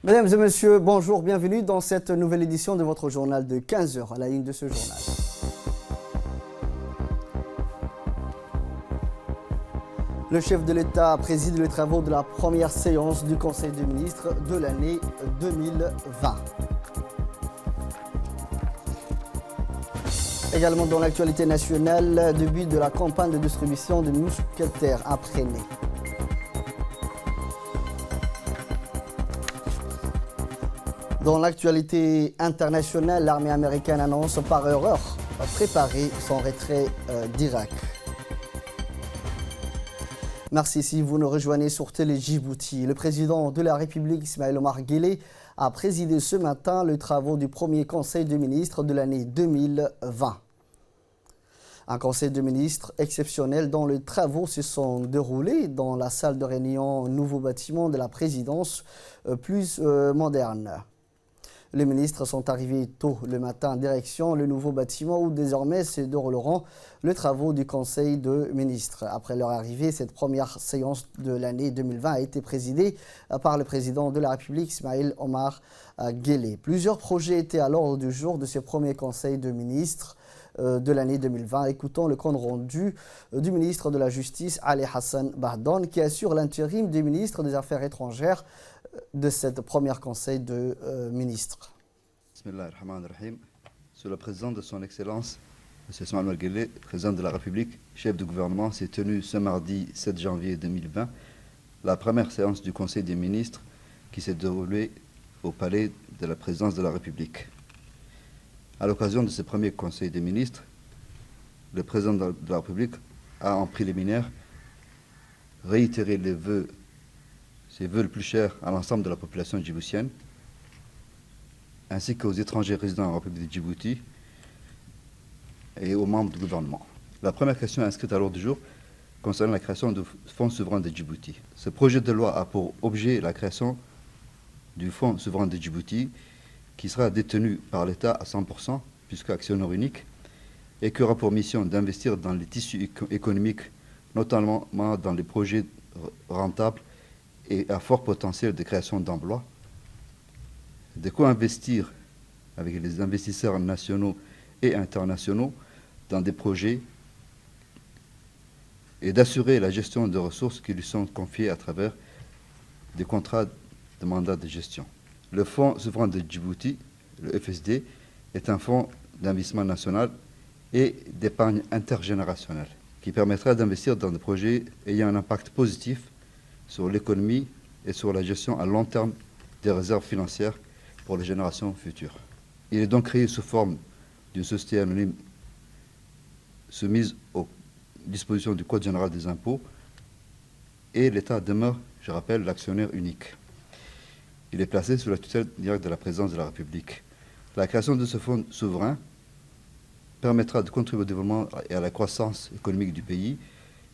Mesdames et messieurs, bonjour, bienvenue dans cette nouvelle édition de votre journal de 15 heures à la ligne de ce journal. Le chef de l'État préside les travaux de la première séance du Conseil des ministres de l'année 2020. Également dans l'actualité nationale, début de la campagne de distribution de mousquetaires apprenés. Dans l'actualité internationale, l'armée américaine annonce par erreur préparer son retrait d'Irak. Merci si vous nous rejoignez sur Télé Djibouti. Le président de la République, Ismaël Omar Guelleh, a présidé ce matin les travaux du premier Conseil des ministres de l'année 2020. Un Conseil des ministres exceptionnel dont les travaux se sont déroulés dans la salle de réunion nouveau bâtiment de la présidence plus moderne. Les ministres sont arrivés tôt le matin en direction le nouveau bâtiment où désormais se dérouleront les travaux du Conseil des ministres. Après leur arrivée, cette première séance de l'année 2020 a été présidée par le président de la République, Ismaël Omar Guelleh. Plusieurs projets étaient à l'ordre du jour de ce premier Conseil des ministres de l'année 2020. Écoutons le compte rendu du ministre de la Justice, Ali Hassan Bahdoun, qui assure l'intérim des ministres des Affaires étrangères de cette première Conseil de ministres. Bismillahirrahmanirrahim. Sous la présidence de son Excellence, M. Ismaël Omar Guelleh, président de la République, chef du gouvernement, s'est tenue ce mardi 7 janvier 2020 la première séance du Conseil des ministres qui s'est déroulée au palais de la présidence de la République. À l'occasion de ce premier Conseil des ministres, le président de la République a en préliminaire réitéré ses vœux les plus chers à l'ensemble de la population djiboutienne, ainsi qu'aux étrangers résidant en République de Djibouti et aux membres du gouvernement. La première question inscrite à l'ordre du jour concerne la création du Fonds souverain de Djibouti. Ce projet de loi a pour objet la création du Fonds souverain de Djibouti qui sera détenu par l'État à 100%, puisque actionnaire unique, et qui aura pour mission d'investir dans les tissus économiques, notamment dans les projets rentables et à fort potentiel de création d'emplois, de co-investir avec les investisseurs nationaux et internationaux dans des projets et d'assurer la gestion de ressources qui lui sont confiées à travers des contrats de mandat de gestion. Le Fonds souverain de Djibouti, le FSD, est un fonds d'investissement national et d'épargne intergénérationnelle qui permettra d'investir dans des projets ayant un impact positif sur l'économie et sur la gestion à long terme des réserves financières pour les générations futures. Il est donc créé sous forme d'une société anonyme soumise aux dispositions du Code général des impôts et l'État demeure, je rappelle, l'actionnaire unique. Il est placé sous la tutelle directe de la présidence de la République. La création de ce fonds souverain permettra de contribuer au développement et à la croissance économique du pays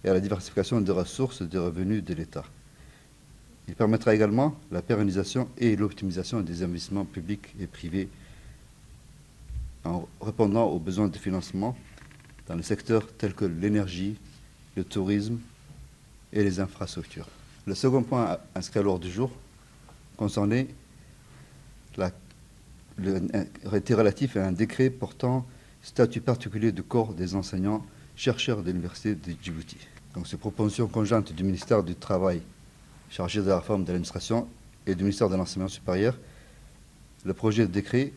et à la diversification des ressources et des revenus de l'État. Il permettra également la pérennisation et l'optimisation des investissements publics et privés en répondant aux besoins de financement dans les secteurs tels que l'énergie, le tourisme et les infrastructures. Le second point inscrit à l'ordre du jour concernait était relatif à un décret portant statut particulier du corps des enseignants chercheurs de l'Université de Djibouti. Donc, ces propositions conjointes du ministère du Travail chargé de la réforme de l'administration et du ministère de l'Enseignement supérieur, le projet de décret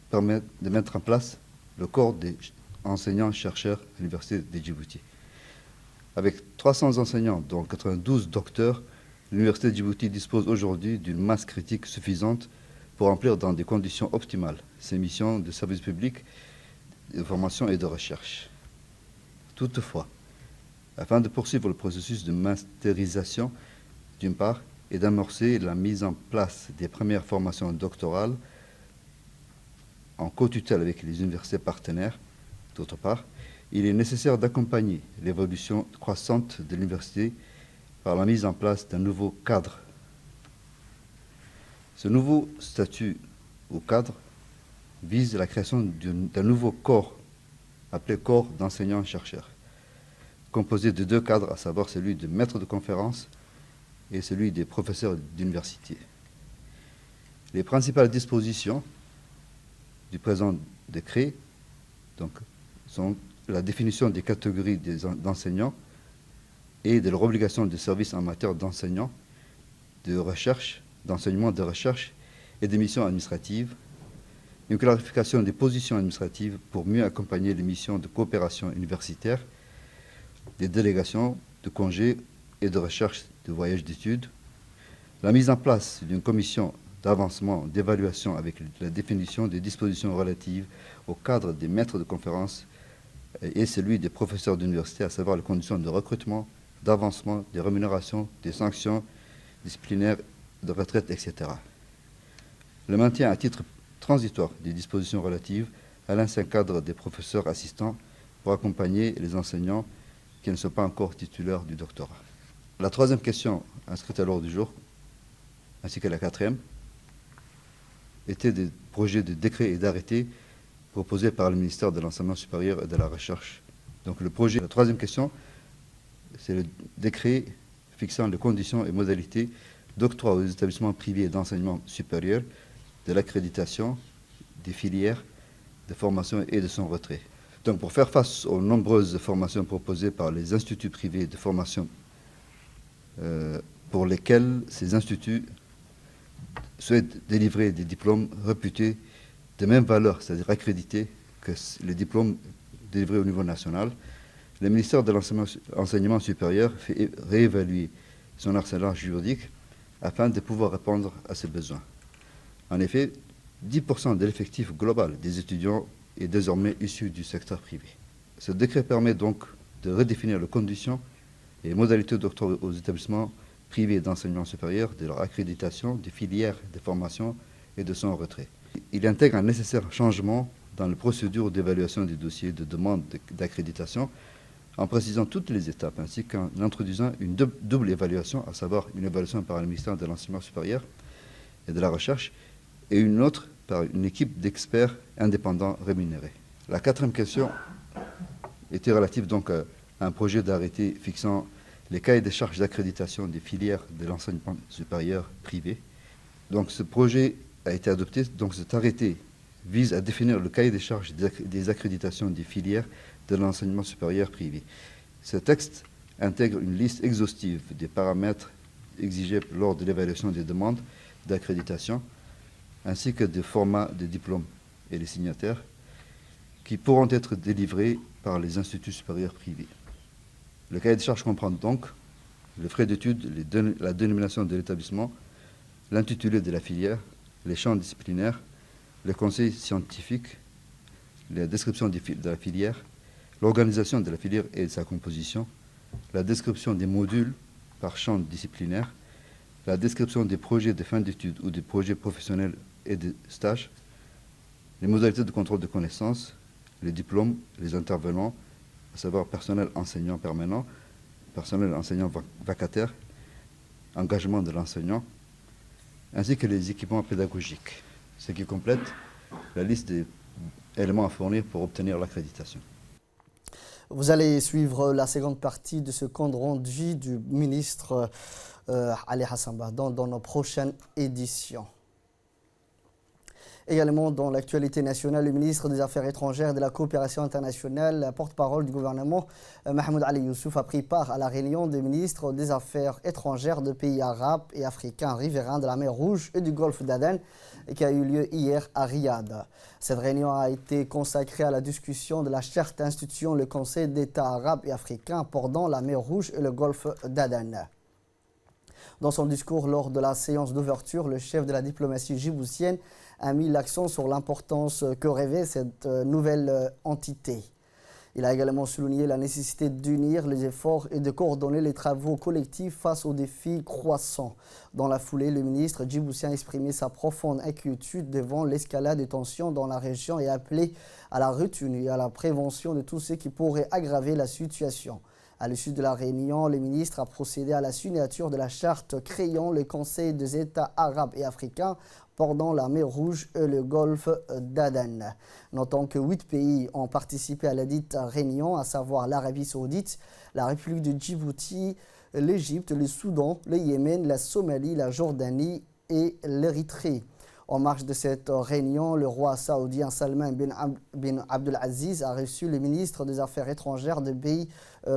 permet de mettre en place le corps des enseignants-chercheurs à l'Université de Djibouti. Avec 300 enseignants, dont 92 docteurs, l'Université de Djibouti dispose aujourd'hui d'une masse critique suffisante pour remplir dans des conditions optimales ses missions de service public, de formation et de recherche. Toutefois, afin de poursuivre le processus de masterisation, d'une part, et d'amorcer la mise en place des premières formations doctorales en co-tutelle avec les universités partenaires, d'autre part, il est nécessaire d'accompagner l'évolution croissante de l'université par la mise en place d'un nouveau cadre. Ce nouveau statut ou cadre vise la création d'un nouveau corps, appelé corps d'enseignants-chercheurs, composé de deux cadres, à savoir celui de maître de conférence et celui des professeurs d'université. Les principales dispositions du présent décret donc, sont la définition des catégories d'enseignants et de leur obligation de service en matière d'enseignants, de recherche, d'enseignement de recherche et des missions administratives, une clarification des positions administratives pour mieux accompagner les missions de coopération universitaire, des délégations de congés et de recherche de voyages d'études, la mise en place d'une commission d'avancement, d'évaluation avec la définition des dispositions relatives au cadre des maîtres de conférences et celui des professeurs d'université, à savoir les conditions de recrutement, d'avancement, des rémunérations, des sanctions disciplinaires, de retraite, etc. Le maintien à titre transitoire des dispositions relatives à l'ancien cadre des professeurs assistants pour accompagner les enseignants qui ne sont pas encore titulaires du doctorat. La troisième question inscrite à l'ordre du jour, ainsi que la quatrième, étaient des projets de décrets et d'arrêtés proposés par le ministère de l'Enseignement supérieur et de la Recherche. Donc la troisième question, c'est le décret fixant les conditions et modalités d'octroi aux établissements privés d'enseignement supérieur de l'accréditation des filières de formation et de son retrait. Donc pour faire face aux nombreuses formations proposées par les instituts privés de formation pour lesquels ces instituts souhaitent délivrer des diplômes réputés de même valeur, c'est-à-dire accrédités, que les diplômes délivrés au niveau national, le ministère de l'Enseignement supérieur fait réévaluer son arsenal juridique afin de pouvoir répondre à ces besoins. En effet, 10% de l'effectif global des étudiants est désormais issu du secteur privé. Ce décret permet donc de redéfinir les conditions et modalités d'octroi aux établissements privés d'enseignement supérieur de leur accréditation, des filières de formation et de son retrait. Il intègre un nécessaire changement dans les procédures d'évaluation des dossiers de demande d'accréditation en précisant toutes les étapes ainsi qu'en introduisant une double évaluation, à savoir une évaluation par le ministère de l'Enseignement supérieur et de la Recherche et une autre par une équipe d'experts indépendants rémunérés. La quatrième question était relative donc à un projet d'arrêté fixant les cahiers des charges d'accréditation des filières de l'enseignement supérieur privé. Donc ce projet a été adopté, donc cet arrêté vise à définir le cahier des charges des accréditations des filières de l'enseignement supérieur privé. Ce texte intègre une liste exhaustive des paramètres exigés lors de l'évaluation des demandes d'accréditation, ainsi que des formats de diplômes et les signataires qui pourront être délivrés par les instituts supérieurs privés. Le cahier de charges comprend donc les frais d'études, la dénomination de l'établissement, l'intitulé de la filière, les champs disciplinaires, les conseils scientifiques, la description de la filière, l'organisation de la filière et de sa composition, la description des modules par champ disciplinaire, la description des projets de fin d'études ou des projets professionnels et de stages, les modalités de contrôle de connaissances, les diplômes, les intervenants, à savoir personnel enseignant permanent, personnel enseignant vacataire, engagement de l'enseignant, ainsi que les équipements pédagogiques, ce qui complète la liste des éléments à fournir pour obtenir l'accréditation. Vous allez suivre la seconde partie de ce compte rendu du ministre Ali Hassan Bahdan dans nos prochaines éditions. Également dans l'actualité nationale, le ministre des Affaires étrangères et de la coopération internationale, la porte-parole du gouvernement, Mahmoud Ali Youssouf, a pris part à la réunion des ministres des Affaires étrangères de pays arabes et africains riverains de la mer Rouge et du golfe d'Aden qui a eu lieu hier à Riyad. Cette réunion a été consacrée à la discussion de la charte instituant le Conseil d'États arabes et africains abordant la mer Rouge et le golfe d'Aden. Dans son discours lors de la séance d'ouverture, le chef de la diplomatie djiboutienne a mis l'accent sur l'importance que revêt cette nouvelle entité. Il a également souligné la nécessité d'unir les efforts et de coordonner les travaux collectifs face aux défis croissants. Dans la foulée, le ministre djiboutien a exprimé sa profonde inquiétude devant l'escalade des tensions dans la région et a appelé à la retenue et à la prévention de tout ce qui pourrait aggraver la situation. À l'issue de la réunion, le ministre a procédé à la signature de la charte créant le Conseil des États arabes et africains pendant la mer Rouge et le golfe d'Aden. Notons que 8 pays ont participé à la dite réunion, à savoir l'Arabie saoudite, la République de Djibouti, l'Égypte, le Soudan, le Yémen, la Somalie, la Jordanie et l'Érythrée. En marge de cette réunion, le roi saoudien Salman bin Abdelaziz a reçu les ministres des Affaires étrangères des pays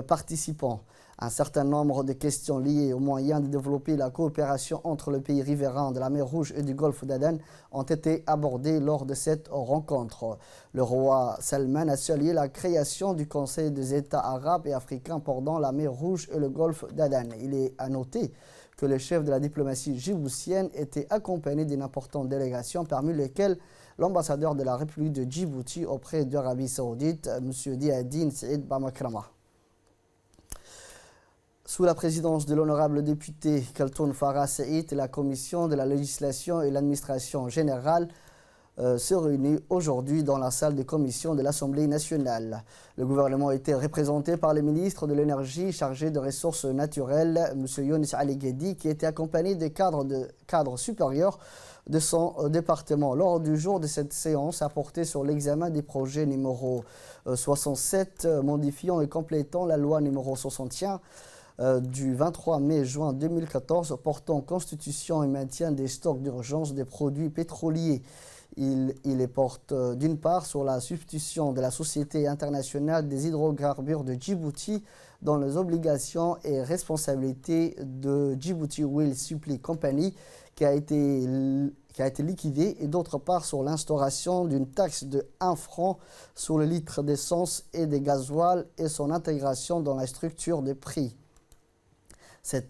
participants. Un certain nombre de questions liées aux moyens de développer la coopération entre les pays riverains de la mer Rouge et du golfe d'Aden ont été abordées lors de cette rencontre. Le roi Salman a salué la création du Conseil des États arabes et africains pendant la mer Rouge et le golfe d'Aden. Il est à noter que le chef de la diplomatie djiboutienne était accompagné d'une importante délégation, parmi lesquelles l'ambassadeur de la République de Djibouti auprès d'Arabie Saoudite, M. Diadine Saïd Bamakrama. Sous la présidence de l'honorable député Kaltoun Farah Saïd, la commission de la législation et l'administration générale se réunit aujourd'hui dans la salle de commission de l'Assemblée nationale. Le gouvernement a été représenté par le ministre de l'énergie chargé de ressources naturelles, M. Younis Ali Ghedi, qui était accompagné des cadres supérieurs de son département. Lors du jour de cette séance a porté sur l'examen des projets numéro 67, modifiant et complétant la loi numéro 61 du 23 mai juin 2014 portant constitution et maintien des stocks d'urgence des produits pétroliers. Il les porte d'une part sur la substitution de la Société internationale des hydrocarbures de Djibouti dans les obligations et responsabilités de Djibouti Oil Supply Company qui a été liquidée, et d'autre part sur l'instauration d'une taxe de 1 franc sur le litre d'essence et des gasoil et son intégration dans la structure des prix. Cette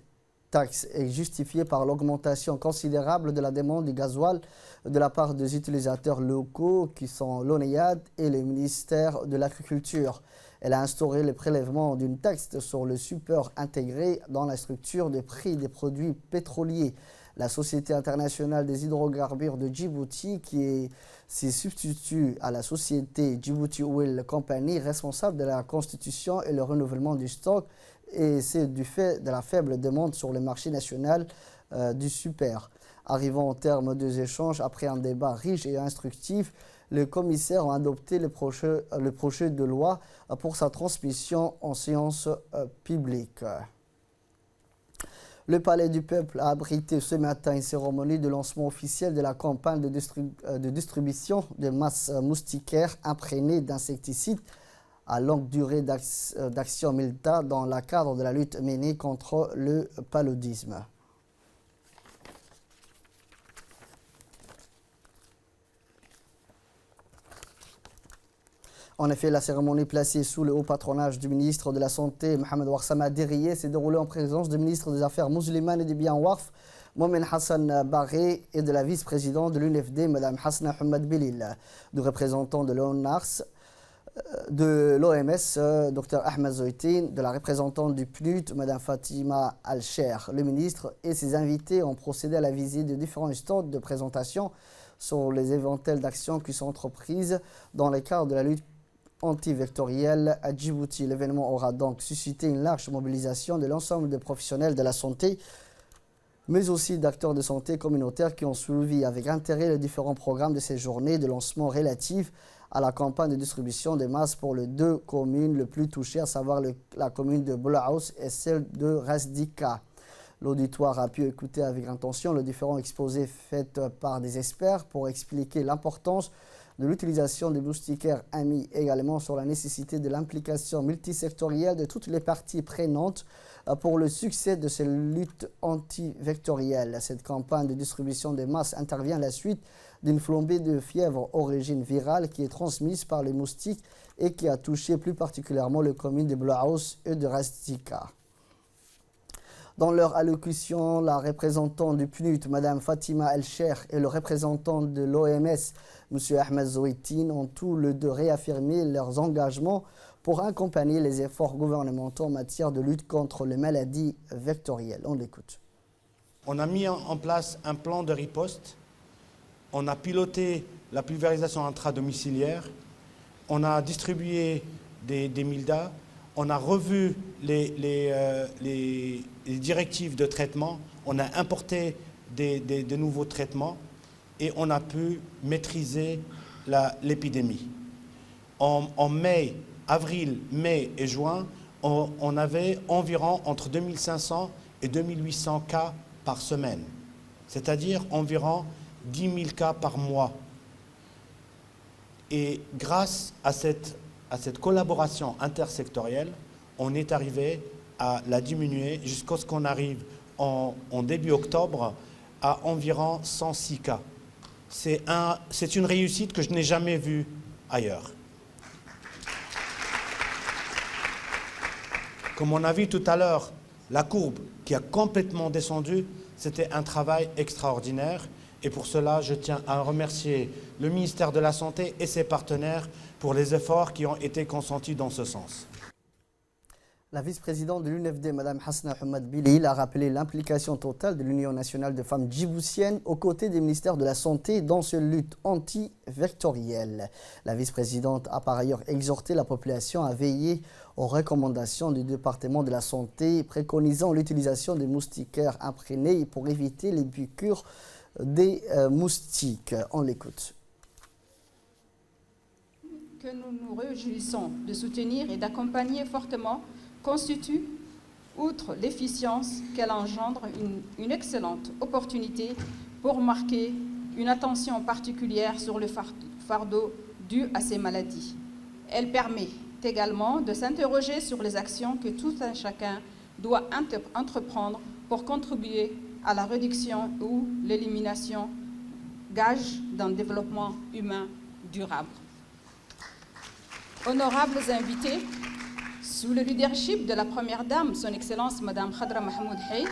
taxe est justifiée par l'augmentation considérable de la demande du gasoil de la part des utilisateurs locaux qui sont l'ONEAD et le ministère de l'Agriculture. Elle a instauré le prélèvement d'une taxe sur le support intégré dans la structure des prix des produits pétroliers. La Société internationale des hydrocarbures de Djibouti, qui s'y substitue à la société Djibouti Oil Company, responsable de la constitution et le renouvellement du stock, et c'est du fait de la faible demande sur le marché national du super. Arrivant au terme des échanges, après un débat riche et instructif, les commissaires ont adopté le projet de loi pour sa transmission en séance publique. Le Palais du Peuple a abrité ce matin une cérémonie de lancement officiel de la campagne de distribution de masses moustiquaires imprégnées d'insecticides à longue durée d'action militaire dans le cadre de la lutte menée contre le paludisme. En effet, la cérémonie placée sous le haut patronage du ministre de la Santé, Mohamed Ouarsama Diriye, s'est déroulée en présence du ministre des Affaires musulmanes et des biens Waqf, Mohamed Hassan Barré, et de la vice-présidente de l'UNFD, Mme Hasna Hamad Belil, du représentant de l'ONARS, de l'OMS, Dr Ahmed Zoïtine, de la représentante du PNUD, Mme Fatima Al-Sher. Le ministre et ses invités ont procédé à la visite de différents stands de présentation sur les éventuelles d'actions qui sont entreprises dans le cadre de la lutte antivectorielle à Djibouti. L'événement aura donc suscité une large mobilisation de l'ensemble des professionnels de la santé, mais aussi d'acteurs de santé communautaires qui ont suivi avec intérêt les différents programmes de ces journées de lancement relatives à la campagne de distribution des masses pour les deux communes les plus touchées, à savoir la commune de Boulaous et celle de Razdika. L'auditoire a pu écouter avec attention les différents exposés faits par des experts pour expliquer l'importance de l'utilisation des moustiquaires amis, également sur la nécessité de l'implication multisectorielle de toutes les parties prenantes pour le succès de cette lutte antivectorielle. Cette campagne de distribution des masses intervient à la suite d'une flambée de fièvre origine virale qui est transmise par les moustiques et qui a touché plus particulièrement les communes de Boulaous et de Razdika. Dans leur allocution, la représentante du PNUD, Mme Fatima Al-Sher, et le représentant de l'OMS, M. Ahmed Zoïtine, ont tous les deux réaffirmé leurs engagements pour accompagner les efforts gouvernementaux en matière de lutte contre les maladies vectorielles. On l'écoute. On a mis en place un plan de riposte. On a piloté la pulvérisation intradomiciliaire. On a distribué des MILDA. On a revu les directives de traitement. On a importé de nouveaux traitements et on a pu maîtriser l'épidémie. En mai, avril, mai et juin, on avait environ entre 2500 et 2800 cas par semaine, c'est-à-dire environ 10 000 cas par mois. Et grâce à cette collaboration intersectorielle, on est arrivé à la diminuer jusqu'à ce qu'on arrive en début octobre à environ 106 cas. C'est une réussite que je n'ai jamais vue ailleurs. Comme on a vu tout à l'heure, la courbe qui a complètement descendu, c'était un travail extraordinaire. Et pour cela, je tiens à remercier le ministère de la Santé et ses partenaires pour les efforts qui ont été consentis dans ce sens. La vice-présidente de l'UNFD, Mme Hasna Hamad Bilil, a rappelé l'implication totale de l'Union nationale de femmes djiboutiennes aux côtés des ministères de la Santé dans cette lutte anti-vectorielle. La vice-présidente a par ailleurs exhorté la population à veiller aux recommandations du département de la Santé préconisant l'utilisation des moustiquaires imprégnés pour éviter les piqûres des moustiques. On l'écoute. Que nous nous réjouissons de soutenir et d'accompagner fortement constitue, outre l'efficience qu'elle engendre, une excellente opportunité pour marquer une attention particulière sur le fardeau dû à ces maladies. Elle permet également de s'interroger sur les actions que tout un chacun doit entreprendre pour contribuer à la réduction ou l'élimination, gage d'un développement humain durable. Honorables invités, sous le leadership de la Première Dame, Son Excellence Mme Khadra Mahmoud Haït,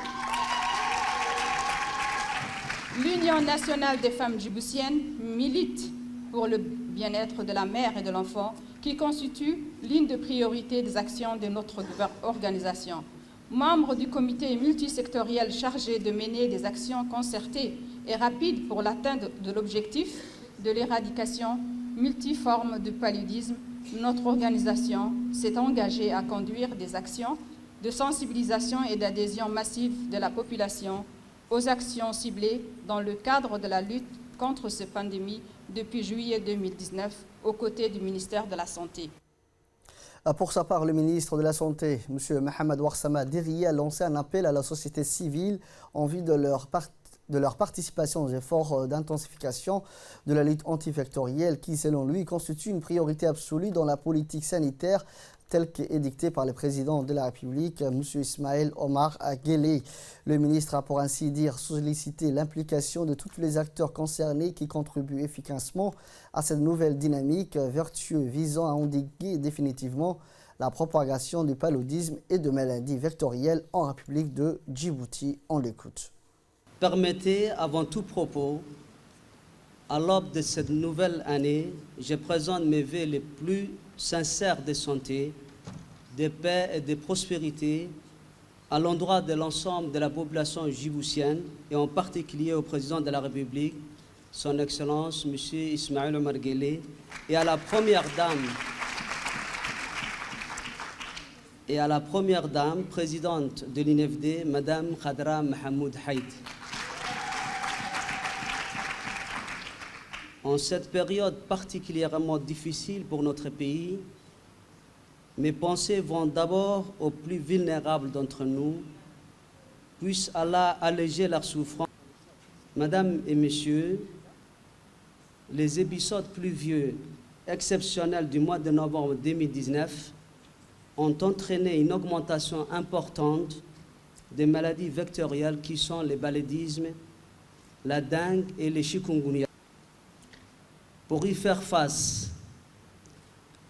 l'Union nationale des femmes djiboutiennes milite pour le bien-être de la mère et de l'enfant, qui constitue l'une des priorités des actions de notre organisation. Membre du comité multisectoriel chargé de mener des actions concertées et rapides pour l'atteinte de l'objectif de l'éradication multiforme du paludisme, notre organisation s'est engagée à conduire des actions de sensibilisation et d'adhésion massive de la population aux actions ciblées dans le cadre de la lutte contre cette pandémie depuis juillet 2019 aux côtés du ministère de la Santé. Pour sa part, le ministre de la Santé, M. Mohamed Ouarsama Diriyé, a lancé un appel à la société civile en vue de leur participation aux efforts d'intensification de la lutte antivectorielle qui, selon lui, constitue une priorité absolue dans la politique sanitaire telle qu'édictée par le président de la République, M. Ismaël Omar Guelleh. Le ministre a pour ainsi dire sollicité l'implication de tous les acteurs concernés qui contribuent efficacement à cette nouvelle dynamique vertueuse visant à endiguer définitivement la propagation du paludisme et de maladies vectorielles en République de Djibouti. On l'écoute. Permettez, avant tout propos, à l'aube de cette nouvelle année, je présente mes vœux les plus sincères de santé, de paix et de prospérité à l'endroit de l'ensemble de la population djiboutienne et en particulier au président de la République, son Excellence M. Ismaël Omar Guelleh, et à la Première Dame, présidente de l'UNFD, Mme Khadra Mahmoud Haït. En cette période particulièrement difficile pour notre pays, mes pensées vont d'abord aux plus vulnérables d'entre nous. Puisse Allah alléger leur souffrance. Mesdames et messieurs, les épisodes pluvieux exceptionnels du mois de novembre 2019 ont entraîné une augmentation importante des maladies vectorielles qui sont le paludisme, la dengue et les chikungunya. Pour y faire face,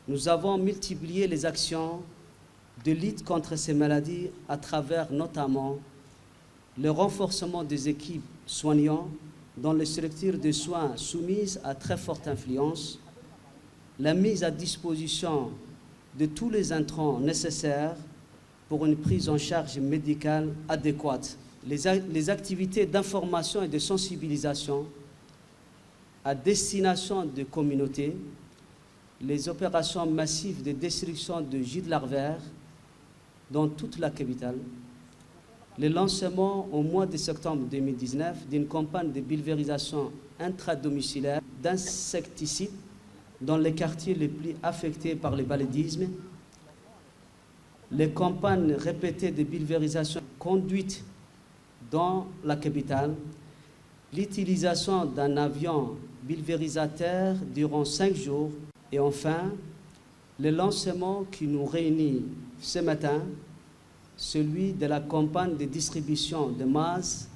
nous avons multiplié les actions de lutte contre ces maladies à travers notamment le renforcement des équipes soignantes dans les structures de soins soumises à très forte influence, la mise à disposition de tous les intrants nécessaires pour une prise en charge médicale adéquate, les activités d'information et de sensibilisation à destination des communautés, les opérations massives de destruction de gîtes larvaires dans toute la capitale, le lancement au mois de septembre 2019 d'une campagne de pulvérisation intradomiciliaire d'insecticides dans les quartiers les plus affectés par le paludisme, les campagnes répétées de pulvérisation conduites dans la capitale l'utilisation d'un avion pulvérisateur durant 5 jours et enfin le lancement qui nous réunit ce matin, celui de la campagne de distribution de masse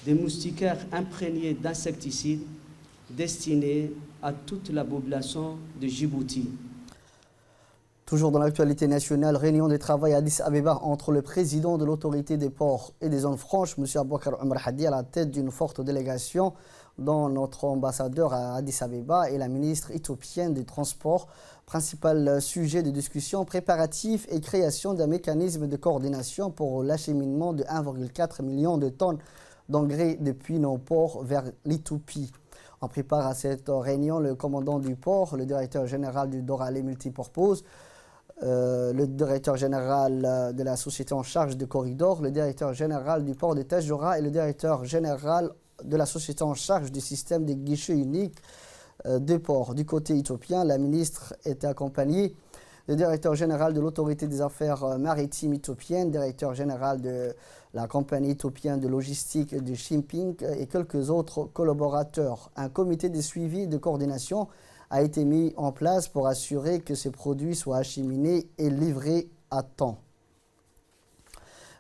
des moustiquaires imprégnés d'insecticides destinés à toute la population de Djibouti. Toujours dans l'actualité nationale, réunion de travail à Addis Abeba entre le président de l'autorité des ports et des zones franches, M. Aboubakar Omar Hadi, à la tête d'une forte délégation, dont notre ambassadeur à Addis Abeba et la ministre éthiopienne des Transports. Principal sujet de discussion, préparatifs et création d'un mécanisme de coordination pour l'acheminement de 1,4 million de tonnes d'engrais depuis nos ports vers l'Éthiopie. On prépare à cette réunion le commandant du port, le directeur général du Doralé Multipurpose, le directeur général de la société en charge de corridor, le directeur général du port de Tadjoura et le directeur général de la société en charge du système des guichets uniques de port. Du côté éthiopien, la ministre était accompagnée du directeur général de l'autorité des affaires maritimes éthiopienne, directeur général de la compagnie éthiopienne de logistique et de shipping et quelques autres collaborateurs. Un comité de suivi et de coordination a été mis en place pour assurer que ces produits soient acheminés et livrés à temps.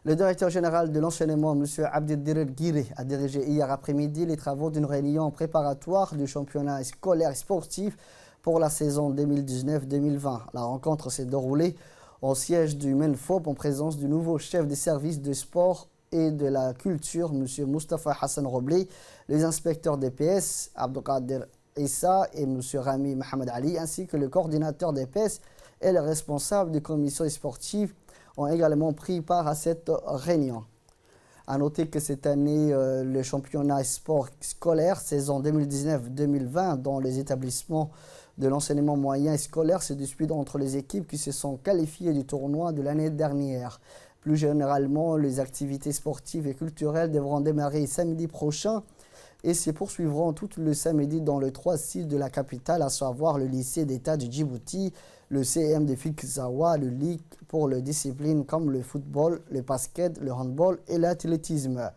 Le directeur général de l'enseignement, M. Abdeldirer Guiré, a dirigé hier après-midi les travaux d'une réunion préparatoire du championnat scolaire sportif pour la saison 2019-2020. La rencontre s'est déroulée au siège du MENFOP en présence du nouveau chef des services de sport et de la culture, M. Mustafa Hassan Roblé, les inspecteurs DPS, Abdelkader Issa et M. Rami Mohamed Ali, ainsi que le coordinateur DPS et le responsable des commissions sportives ont également pris part à cette réunion. A noter que cette année, le championnat sport scolaire, saison 2019-2020, dans les établissements de l'enseignement moyen et scolaire, se dispute entre les équipes qui se sont qualifiées du tournoi de l'année dernière. Plus généralement, les activités sportives et culturelles devront démarrer samedi prochain et se poursuivront tout le samedi dans les 3 sites de la capitale, à savoir le lycée d'État de Djibouti, le CM de Fikzawa, le Ligue pour les disciplines comme le football, le basket, le handball et l'athlétisme.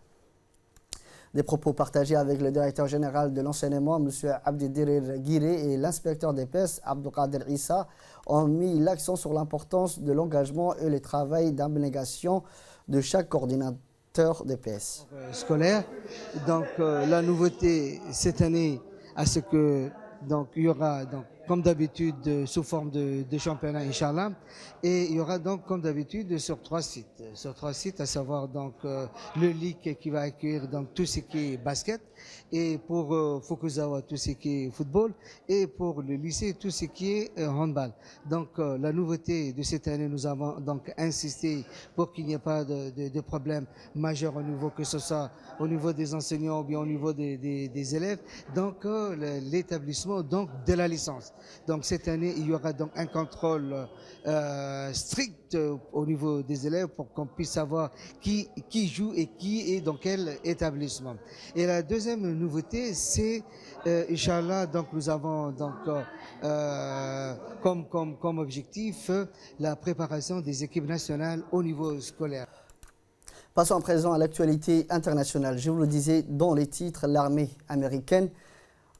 Des propos partagés avec le directeur général de l'enseignement, M. Abdeldirer Guiré, et l'inspecteur des PES, Abdelkader Issa, ont mis l'accent sur l'importance de l'engagement et le travail d'abnégation de chaque coordinateur des PES. Scolaire. Donc la nouveauté cette année, à ce que il y aura comme d'habitude sous forme de championnat, Inch'Allah, et il y aura donc comme d'habitude sur 3 sites, à savoir donc le Ligue qui va accueillir donc tout ce qui est basket, et pour Fukuzawa tout ce qui est football, et pour le lycée tout ce qui est handball. Donc la nouveauté de cette année, nous avons donc insisté pour qu'il n'y ait pas de problème majeur au niveau, que ce soit au niveau des enseignants ou bien au niveau des élèves, donc l'établissement donc de la licence. Donc cette année, il y aura donc un contrôle strict au niveau des élèves pour qu'on puisse savoir qui joue et qui est dans quel établissement. Et la deuxième nouveauté, c'est Inch'Allah, donc nous avons donc comme objectif la préparation des équipes nationales au niveau scolaire. Passons à présent à l'actualité internationale. Je vous le disais dans les titres, l'armée américaine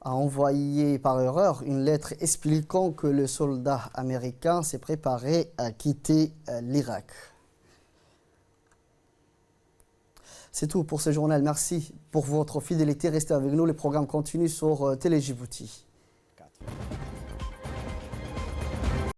a envoyé par erreur une lettre expliquant que le soldat américain s'est préparé à quitter l'Irak. C'est tout pour ce journal. Merci pour votre fidélité. Restez avec nous. Le programme continue sur Télé Djibouti.